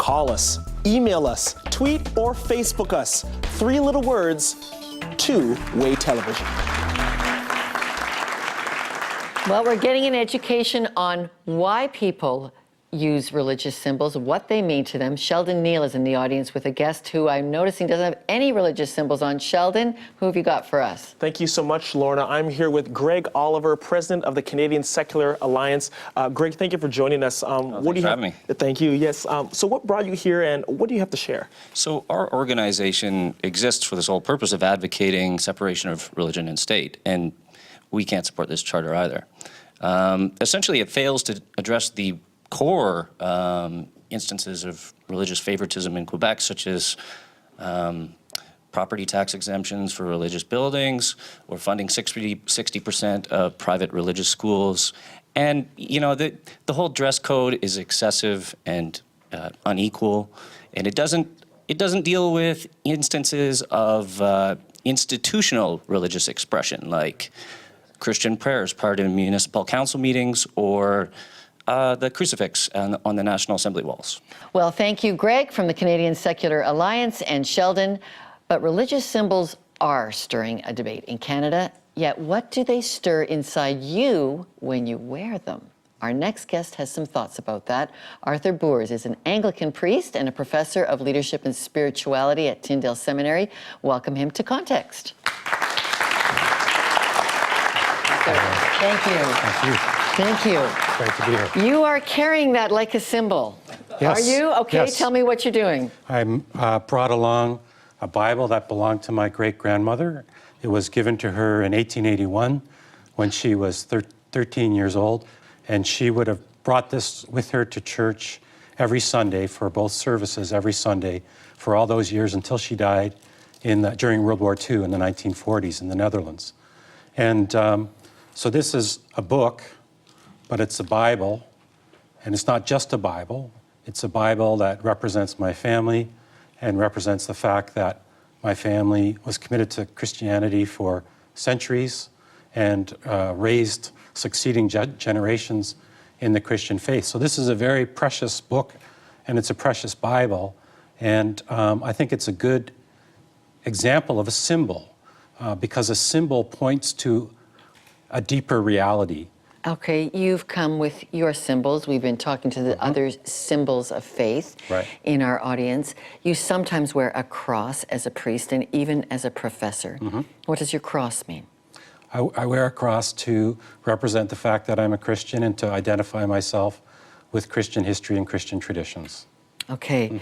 Call us, email us, tweet, or Facebook us. 3 little words, two-way television. Well, we're getting an education on why people use religious symbols, what they mean to them. Sheldon Neal is in the audience with a guest who I'm noticing doesn't have any religious symbols on. Sheldon, who have you got for us? Thank you so much, Lorna. I'm here with Greg Oliver, president of the Canadian Secular Alliance. Greg, thank you for joining us. What do you have? Me. Thank you. Yes. So what brought you here, and what do you have to share? So our organization exists for the sole purpose of advocating separation of religion and state, and we can't support this charter either. Essentially, it fails to address the core instances of religious favoritism in Quebec, such as property tax exemptions for religious buildings, or funding 60% of private religious schools. And, you know, the whole dress code is excessive and unequal, and it doesn't deal with instances of institutional religious expression, like Christian prayers prior to municipal council meetings, or the crucifix on the National Assembly walls. Well, thank you, Greg, from the Canadian Secular Alliance, and Sheldon. But religious symbols are stirring a debate in Canada. Yet what do they stir inside you when you wear them? Our next guest has some thoughts about that. Arthur Boers is an Anglican priest and a professor of leadership and spirituality at Tyndale Seminary. Welcome him to Context. Thank you. Thank you. Thank you. Great to be here. You are carrying that like a symbol. Yes. Are you? Okay, Yes. Tell me what you're doing. I brought along a Bible that belonged to my great-grandmother. It was given to her in 1881 when she was 13 years old, and she would have brought this with her to church every Sunday for both services every Sunday for all those years until she died during World War II in the 1940s in the Netherlands. And so this is a book, but it's a Bible, and it's not just a Bible. It's a Bible that represents my family and represents the fact that my family was committed to Christianity for centuries and raised succeeding generations in the Christian faith. So this is a very precious book, and it's a precious Bible, and I think it's a good example of a symbol because a symbol points to a deeper reality. Okay, you've come with your symbols. We've been talking to the other symbols of faith in our audience. You sometimes wear a cross as a priest and even as a professor. What does your cross mean? I wear a cross to represent the fact that I'm a Christian and to identify myself with Christian history and Christian traditions. Okay.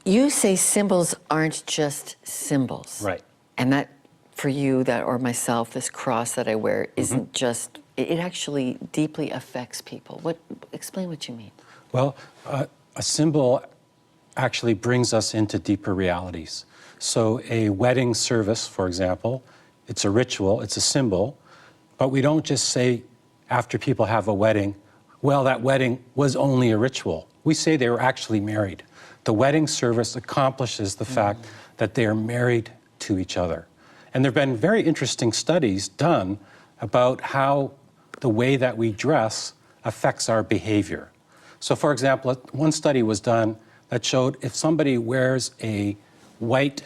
You say symbols aren't just symbols. Right. And that, for you, or myself, this cross that I wear isn't just, it actually deeply affects people. Explain what you mean. Well, a symbol actually brings us into deeper realities. So a wedding service, for example, it's a ritual, it's a symbol, but we don't just say after people have a wedding, well, that wedding was only a ritual. We say they were actually married. The wedding service accomplishes the fact that they are married to each other. And there have been very interesting studies done about how the way that we dress affects our behavior. So for example, one study was done that showed if somebody wears a white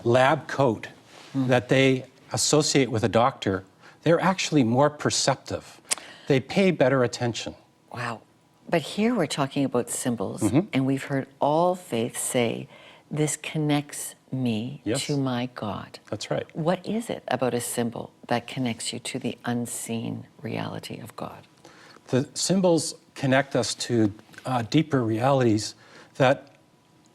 lab coat that they associate with a doctor, they're actually more perceptive. They pay better attention. Wow. But here we're talking about symbols, and we've heard all faiths say, this connects me to my God. That's right. What is it about a symbol that connects you to the unseen reality of God? The symbols connect us to deeper realities that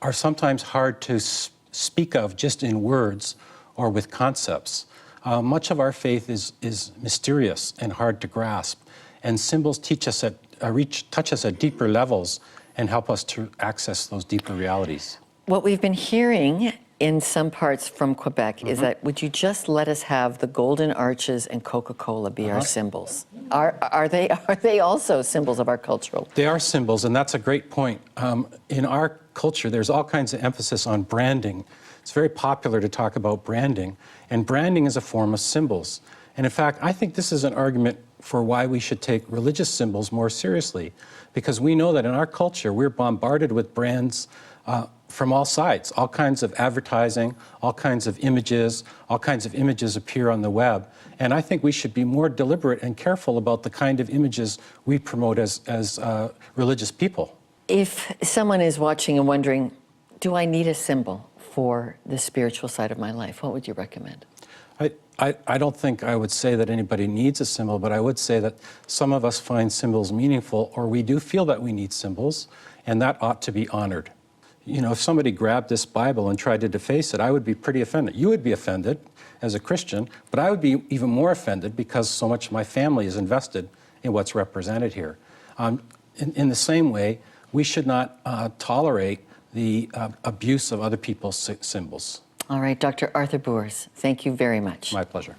are sometimes hard to speak of just in words or with concepts. Much of our faith is mysterious and hard to grasp, and symbols touch us at deeper levels and help us to access those deeper realities. What we've been hearing in some parts from Quebec is that, would you just let us have the golden arches and Coca-Cola be our symbols? Are they also symbols of our cultural? They are symbols, and that's a great point. In our culture, there's all kinds of emphasis on branding. It's very popular to talk about branding, and branding is a form of symbols. And in fact, I think this is an argument for why we should take religious symbols more seriously, because we know that in our culture we're bombarded with brands from all sides, all kinds of advertising, all kinds of images appear on the web. And I think we should be more deliberate and careful about the kind of images we promote as religious people. If someone is watching and wondering, do I need a symbol for the spiritual side of my life, what would you recommend? I don't think I would say that anybody needs a symbol, but I would say that some of us find symbols meaningful, or we do feel that we need symbols, and that ought to be honored. You know, if somebody grabbed this Bible and tried to deface it, I would be pretty offended. You would be offended as a Christian, but I would be even more offended because so much of my family is invested in what's represented here. In the same way, we should not tolerate the abuse of other people's symbols. All right, Dr. Arthur Boers, thank you very much. My pleasure.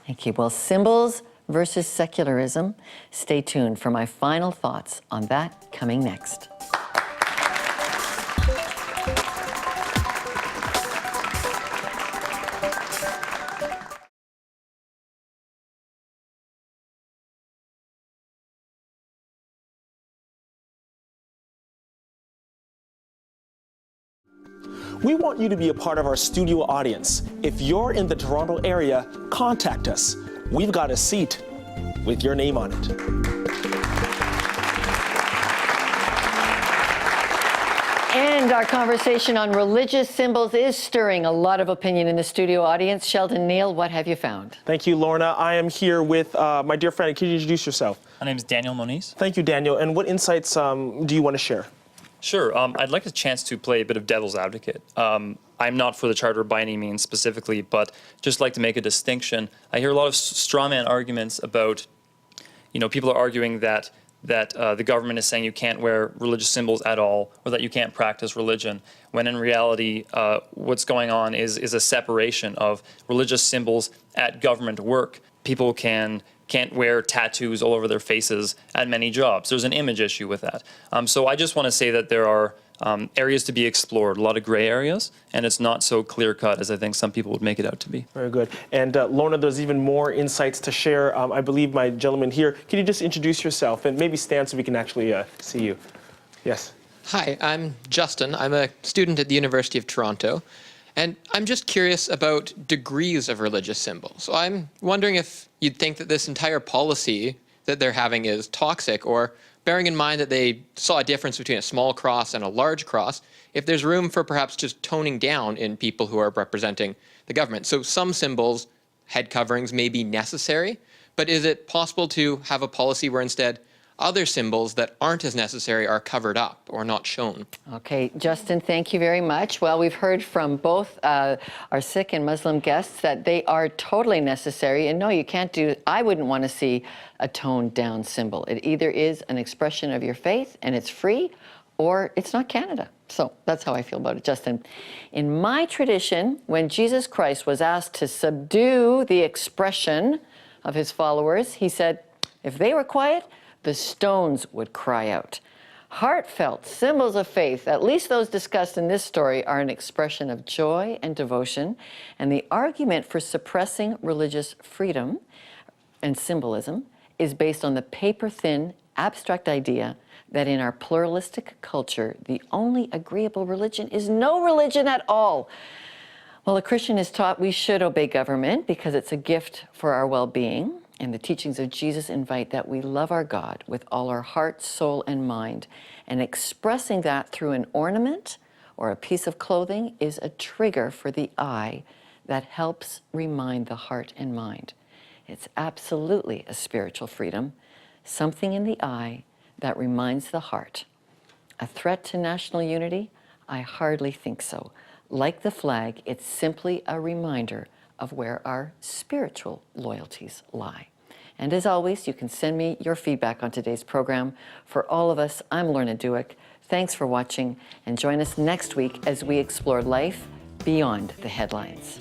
Thank you. Well, symbols versus secularism. Stay tuned for my final thoughts on that coming next. We want you to be a part of our studio audience. If you're in the Toronto area, contact us. We've got a seat with your name on it. And our conversation on religious symbols is stirring a lot of opinion in the studio audience. Sheldon Neal, what have you found? Thank you, Lorna. I am here with my dear friend. Can you introduce yourself? My name is Daniel Moniz. Thank you, Daniel. And what insights do you want to share? Sure. I'd like a chance to play a bit of devil's advocate. I'm not for the charter by any means specifically, but just like to make a distinction. I hear a lot of straw man arguments about, people are arguing that the government is saying you can't wear religious symbols at all, or that you can't practice religion, when in reality, what's going on is a separation of religious symbols at government work. People can't wear tattoos all over their faces at many jobs. There's an image issue with that. So I just want to say that there are areas to be explored, a lot of gray areas, and it's not so clear-cut as I think some people would make it out to be. Very good. And Lorna, there's even more insights to share. I believe my gentleman here, can you just introduce yourself and maybe stand so we can actually see you? Yes. Hi, I'm Justin. I'm a student at the University of Toronto. And I'm just curious about degrees of religious symbols. So I'm wondering if you'd think that this entire policy that they're having is toxic, or bearing in mind that they saw a difference between a small cross and a large cross, if there's room for perhaps just toning down in people who are representing the government. So some symbols, head coverings, may be necessary, but is it possible to have a policy where instead other symbols that aren't as necessary are covered up or not shown? Okay, Justin, thank you very much. Well, we've heard from both our Sikh and Muslim guests that they are totally necessary. And no, you can't I wouldn't want to see a toned down symbol. It either is an expression of your faith and it's free, or it's not Canada. So that's how I feel about it, Justin. In my tradition, when Jesus Christ was asked to subdue the expression of his followers, he said, if they were quiet, the stones would cry out. Heartfelt symbols of faith, at least those discussed in this story, are an expression of joy and devotion, and the argument for suppressing religious freedom and symbolism is based on the paper-thin, abstract idea that in our pluralistic culture, the only agreeable religion is no religion at all. Well, a Christian is taught we should obey government because it's a gift for our well-being. And the teachings of Jesus invite that we love our God with all our heart, soul, and mind. And expressing that through an ornament or a piece of clothing is a trigger for the eye that helps remind the heart and mind. It's absolutely a spiritual freedom, something in the eye that reminds the heart. A threat to national unity? I hardly think so. Like the flag, it's simply a reminder of where our spiritual loyalties lie. And as always, you can send me your feedback on today's program. For all of us, I'm Lorna Duick. Thanks for watching, and join us next week as we explore life beyond the headlines.